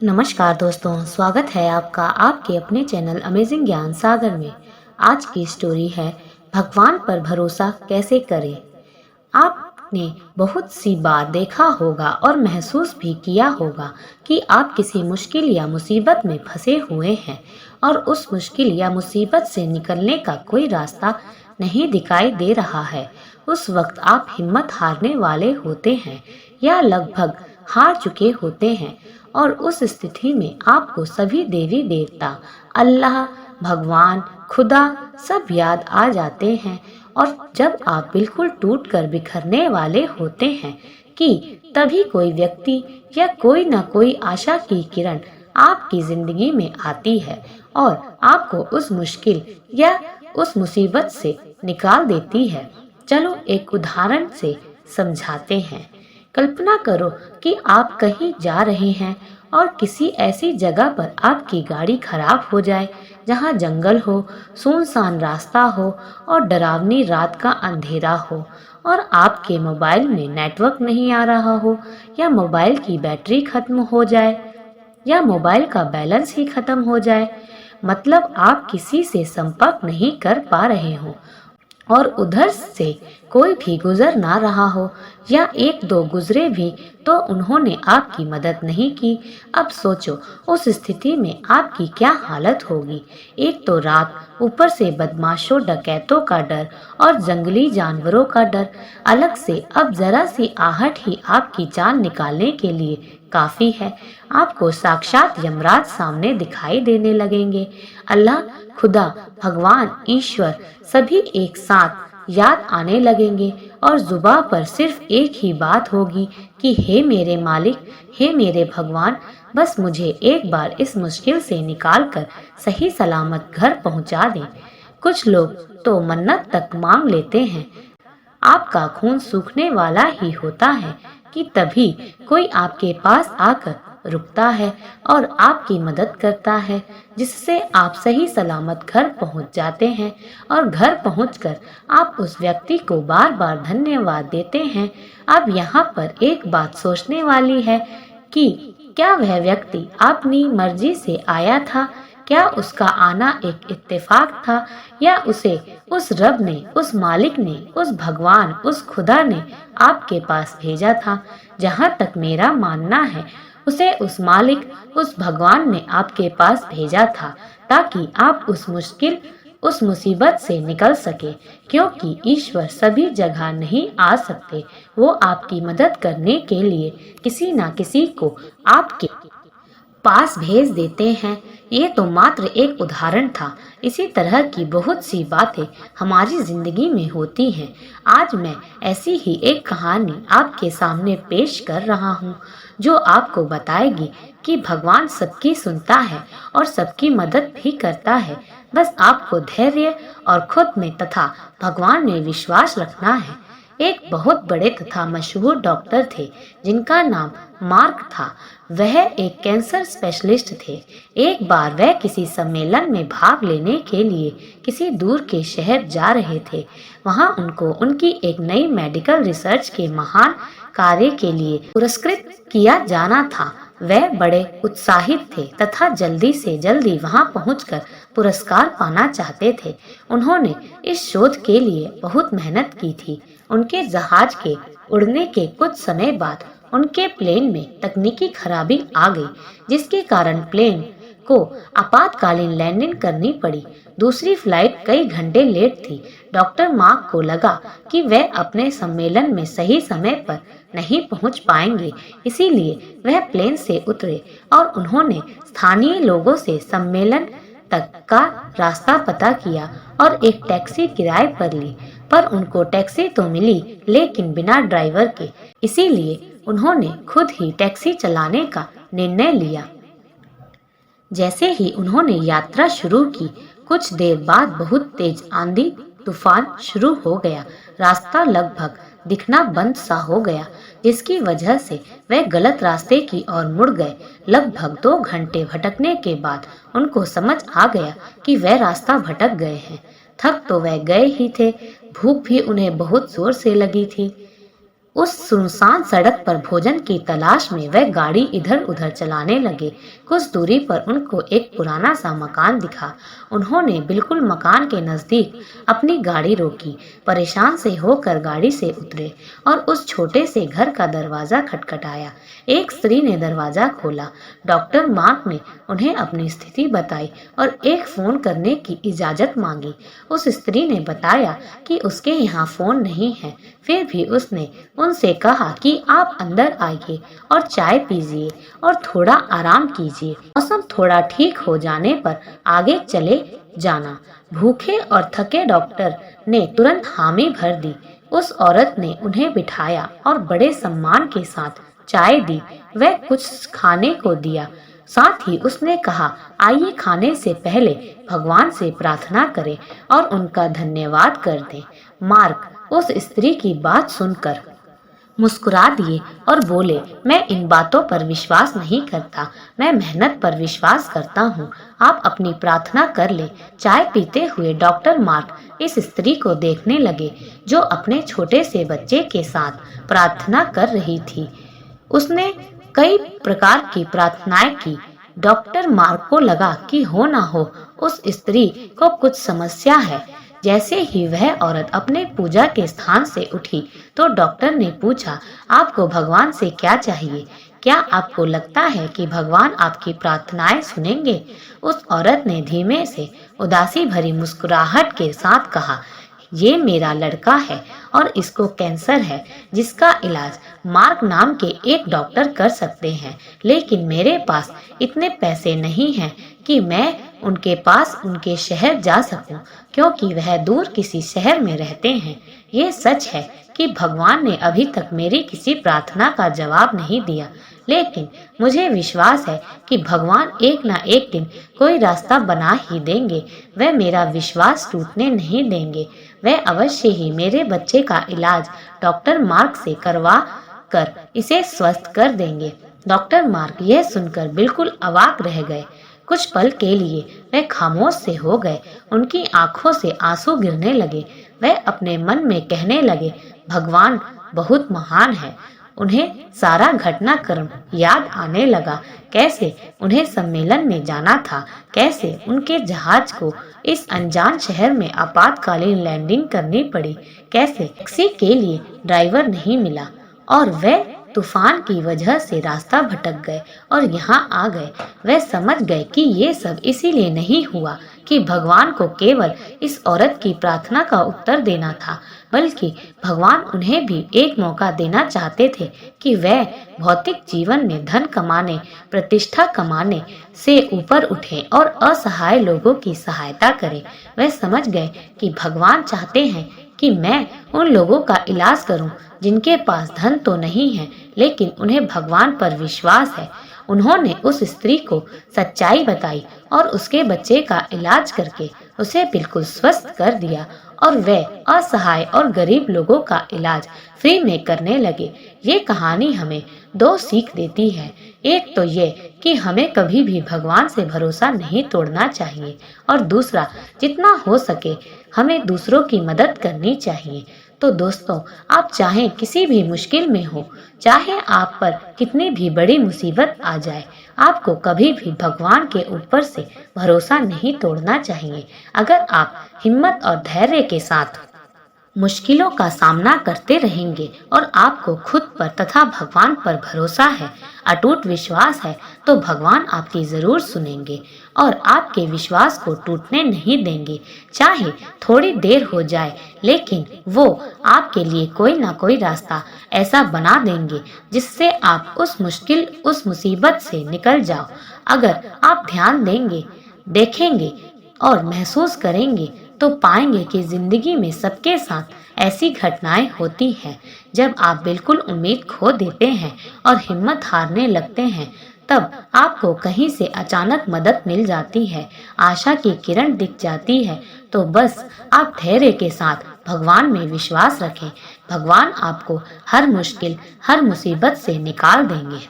नमस्कार दोस्तों, स्वागत है आपका आपके अपने चैनल अमेजिंग ज्ञान सागर में। आज की स्टोरी है भगवान पर भरोसा कैसे करें। आपने बहुत सी बार देखा होगा और महसूस भी किया होगा कि आप किसी मुश्किल या मुसीबत में फंसे हुए हैं और उस मुश्किल या मुसीबत से निकलने का कोई रास्ता नहीं दिखाई दे रहा है। उस वक्त आप हिम्मत हारने वाले होते हैं या लगभग हार चुके होते हैं और उस स्थिति में आपको सभी देवी देवता, अल्लाह, भगवान, खुदा सब याद आ जाते हैं। और जब आप बिल्कुल टूट कर बिखरने वाले होते हैं कि तभी कोई व्यक्ति या कोई न कोई आशा की किरण आपकी जिंदगी में आती है और आपको उस मुश्किल या उस मुसीबत से निकाल देती है। चलो एक उदाहरण से समझाते हैं। कल्पना करो कि आप कहीं जा रहे हैं और किसी ऐसी जगह पर आपकी गाड़ी खराब हो जाए जहां जंगल हो, सुनसान रास्ता हो और डरावनी रात का अंधेरा हो और आपके मोबाइल में नेटवर्क नहीं आ रहा हो या मोबाइल की बैटरी खत्म हो जाए या मोबाइल का बैलेंस ही खत्म हो जाए। मतलब आप किसी से संपर्क नहीं कर पा रहे हो और उधर से कोई भी गुजर ना रहा हो या एक दो गुजरे भी तो उन्होंने आपकी मदद नहीं की। अब सोचो उस स्थिति में आपकी क्या हालत होगी। एक तो रात, ऊपर से बदमाशों डकैतों का डर और जंगली जानवरों का डर अलग से। अब जरा सी आहट ही आपकी जान निकालने के लिए काफी है। आपको साक्षात यमराज सामने दिखाई देने लगेंगे। अल्लाह, खुदा, भगवान, ईश्वर सभी एक साथ याद आने लगेंगे और जुबां पर सिर्फ एक ही बात होगी कि हे मेरे मालिक, हे मेरे भगवान, बस मुझे एक बार इस मुश्किल से निकाल कर सही सलामत घर पहुंचा दें। कुछ लोग तो मन्नत तक मांग लेते हैं। आपका खून सूखने वाला ही होता है कि तभी कोई आपके पास आकर रुकता है और आपकी मदद करता है, जिससे आप सही सलामत घर पहुंच जाते हैं। और घर पहुंचकर आप उस व्यक्ति को बार बार धन्यवाद देते हैं। अब यहाँ पर एक बात सोचने वाली है कि क्या वह व्यक्ति अपनी मर्जी से आया था? क्या उसका आना एक इत्तेफाक था या उसे उस रब ने, उस मालिक ने, उस भगवान, उस खुदा ने आपके पास भेजा था? जहाँ तक मेरा मानना है, उसे उस मालिक, उस भगवान ने आपके पास भेजा था ताकि आप उस मुश्किल, उस मुसीबत से निकल सके। क्योंकि ईश्वर सभी जगह नहीं आ सकते। वो आपकी मदद करने के लिए किसी न किसी को आपके पास भेज देते हैं। ये तो मात्र एक उदाहरण था। इसी तरह की बहुत सी बातें हमारी जिंदगी में होती हैं। आज मैं ऐसी ही एक कहानी आपके सामने पेश कर रहा हूँ जो आपको बताएगी कि भगवान सबकी सुनता है और सबकी मदद भी करता है। बस आपको धैर्य और खुद में तथा भगवान में विश्वास रखना है। एक बहुत बड़े तथा मशहूर डॉक्टर थे जिनका नाम मार्क था। वह एक कैंसर स्पेशलिस्ट थे। एक बार वह किसी सम्मेलन में भाग लेने के लिए किसी दूर के शहर जा रहे थे। वहां उनको उनकी एक नई मेडिकल रिसर्च के महान कार्य के लिए पुरस्कृत किया जाना था। वह बड़े उत्साहित थे तथा जल्दी से जल्दी वहां पहुंचकर पुरस्कार पाना चाहते थे। उन्होंने इस शोध के लिए बहुत मेहनत की थी। उनके जहाज के उड़ने के कुछ समय बाद उनके प्लेन में तकनीकी खराबी आ गई, जिसके कारण प्लेन को आपातकालीन लैंडिंग करनी पड़ी। दूसरी फ्लाइट कई घंटे लेट थी। डॉक्टर मार्क को लगा कि वह अपने सम्मेलन में सही समय पर नहीं पहुंच पाएंगे। इसीलिए वह प्लेन से उतरे और उन्होंने स्थानीय लोगों से सम्मेलन तक का रास्ता पता किया और एक टैक्सी किराए पर ली। पर उनको टैक्सी तो मिली लेकिन बिना ड्राइवर के। इसीलिए उन्होंने खुद ही टैक्सी चलाने का निर्णय लिया। जैसे ही उन्होंने यात्रा शुरू की, कुछ देर बाद बहुत तेज आंधी तूफान शुरू हो गया। रास्ता लगभग दिखना बंद सा हो गया, जिसकी वजह से वह गलत रास्ते की ओर मुड़ गए। लगभग 2 घंटे भटकने के बाद उनको समझ आ गया कि वह रास्ता भटक गए हैं। थक तो वह गए ही थे, भूख भी उन्हें बहुत जोर से लगी थी। उस सुनसान सड़क पर भोजन की तलाश में वह गाड़ी इधर उधर चलाने लगे। कुछ दूरी पर उनको एक पुराना सा मकान दिखा। उन्होंने बिल्कुल मकान के नजदीक अपनी गाड़ी रोकी, परेशान से होकर गाड़ी से उतरे और उस छोटे से घर का दरवाजा खटखटाया। एक स्त्री ने दरवाजा खोला। डॉक्टर मार्क ने उन्हें अपनी स्थिति बताई और एक फोन करने की इजाजत मांगी। उस स्त्री ने बताया कि उसके यहाँ फोन नहीं है। फिर भी उसने उनसे कहा कि आप अंदर आइए और चाय पीजिए और थोड़ा आराम कीजिए। मौसम थोड़ा ठीक हो जाने पर आगे चले जाना। भूखे और थके डॉक्टर ने तुरंत हामी भर दी। उस औरत ने उन्हें बिठाया और बड़े सम्मान के साथ चाय दी। वह कुछ खाने को दिया। साथ ही उसने कहा, आइए खाने से पहले भगवान से प्रार्थना करें और उनका धन्यवाद कर दें। मार्क उस स्त्री की बात सुनकर मुस्कुरा दिए और बोले, मैं इन बातों पर विश्वास नहीं करता, मैं मेहनत पर विश्वास करता हूँ। आप अपनी प्रार्थना कर ले। चाय पीते हुए डॉक्टर मार्क इस स्त्री को देखने लगे जो अपने छोटे से बच्चे के साथ प्रार्थना कर रही थी। उसने कई प्रकार की प्रार्थनाएं की। डॉक्टर मार्क को लगा कि हो ना हो उस स्त्री को कुछ समस्या है। जैसे ही वह औरत अपने पूजा के स्थान से उठी तो डॉक्टर ने पूछा, आपको भगवान से क्या चाहिए? क्या आपको लगता है कि भगवान आपकी प्रार्थनाएं सुनेंगे? उस औरत ने धीमे से उदासी भरी मुस्कुराहट के साथ कहा, ये मेरा लड़का है और इसको कैंसर है जिसका इलाज मार्क नाम के एक डॉक्टर कर सकते हैं, लेकिन मेरे पास इतने पैसे नहीं हैं कि मैं उनके पास उनके शहर जा सकूं, क्योंकि वह दूर किसी शहर में रहते हैं। ये सच है कि भगवान ने अभी तक मेरी किसी प्रार्थना का जवाब नहीं दिया, लेकिन मुझे विश्वास है कि भगवान एक ना एक दिन कोई रास्ता बना ही देंगे। वह मेरा विश्वास टूटने नहीं देंगे। वह अवश्य ही मेरे बच्चे का इलाज डॉक्टर मार्क से करवा कर इसे स्वस्थ कर देंगे। डॉक्टर मार्क यह सुनकर बिल्कुल अवाक रह गए। कुछ पल के लिए वह खामोश से हो गए। उनकी आंखों से आंसू गिरने लगे। वह अपने मन में कहने लगे, भगवान बहुत महान है। उन्हें सारा घटनाक्रम याद आने लगा। कैसे उन्हें सम्मेलन में जाना था, कैसे उनके जहाज को इस अनजान शहर में आपातकालीन लैंडिंग करनी पड़ी, कैसे टैक्सी के लिए ड्राइवर नहीं मिला और वह तूफान की वजह से रास्ता भटक गए और यहाँ आ गए। वह समझ गए कि ये सब इसीलिए नहीं हुआ कि भगवान को केवल इस औरत की प्रार्थना का उत्तर देना था, बल्कि भगवान उन्हें भी एक मौका देना चाहते थे कि वह भौतिक जीवन में धन कमाने, प्रतिष्ठा कमाने से ऊपर उठें और असहाय लोगों की सहायता करें। वह समझ गए कि भगवान चाहते हैं कि मैं उन लोगों का इलाज करूं जिनके पास धन तो नहीं है, लेकिन उन्हें भगवान पर विश्वास है। उन्होंने उस स्त्री को सच्चाई बताई और उसके बच्चे का इलाज करके उसे बिल्कुल स्वस्थ कर दिया और वे असहाय और गरीब लोगों का इलाज फ्री में करने लगे। ये कहानी हमें दो सीख देती है। एक तो ये कि हमें कभी भी भगवान से भरोसा नहीं तोड़ना चाहिए और दूसरा, जितना हो सके हमें दूसरों की मदद करनी चाहिए। तो दोस्तों, आप चाहे किसी भी मुश्किल में हो, चाहे आप पर कितनी भी बड़ी मुसीबत आ जाए, आपको कभी भी भगवान के ऊपर से भरोसा नहीं तोड़ना चाहिए। अगर आप हिम्मत और धैर्य के साथ मुश्किलों का सामना करते रहेंगे और आपको खुद पर तथा भगवान पर भरोसा है, अटूट विश्वास है, तो भगवान आपकी जरूर सुनेंगे और आपके विश्वास को टूटने नहीं देंगे। चाहे थोड़ी देर हो जाए, लेकिन वो आपके लिए कोई ना कोई रास्ता ऐसा बना देंगे जिससे आप उस मुसीबत से निकल जाओ। अगर आप ध्यान देंगे, देखेंगे और महसूस करेंगे तो पाएंगे कि जिंदगी में सबके साथ ऐसी घटनाएं होती हैं। जब आप बिल्कुल उम्मीद खो देते हैं और हिम्मत हारने लगते हैं, तब आपको कहीं से अचानक मदद मिल जाती है, आशा की किरण दिख जाती है। तो बस आप धैर्य के साथ भगवान में विश्वास रखें। भगवान आपको हर मुश्किल, हर मुसीबत से निकाल देंगे।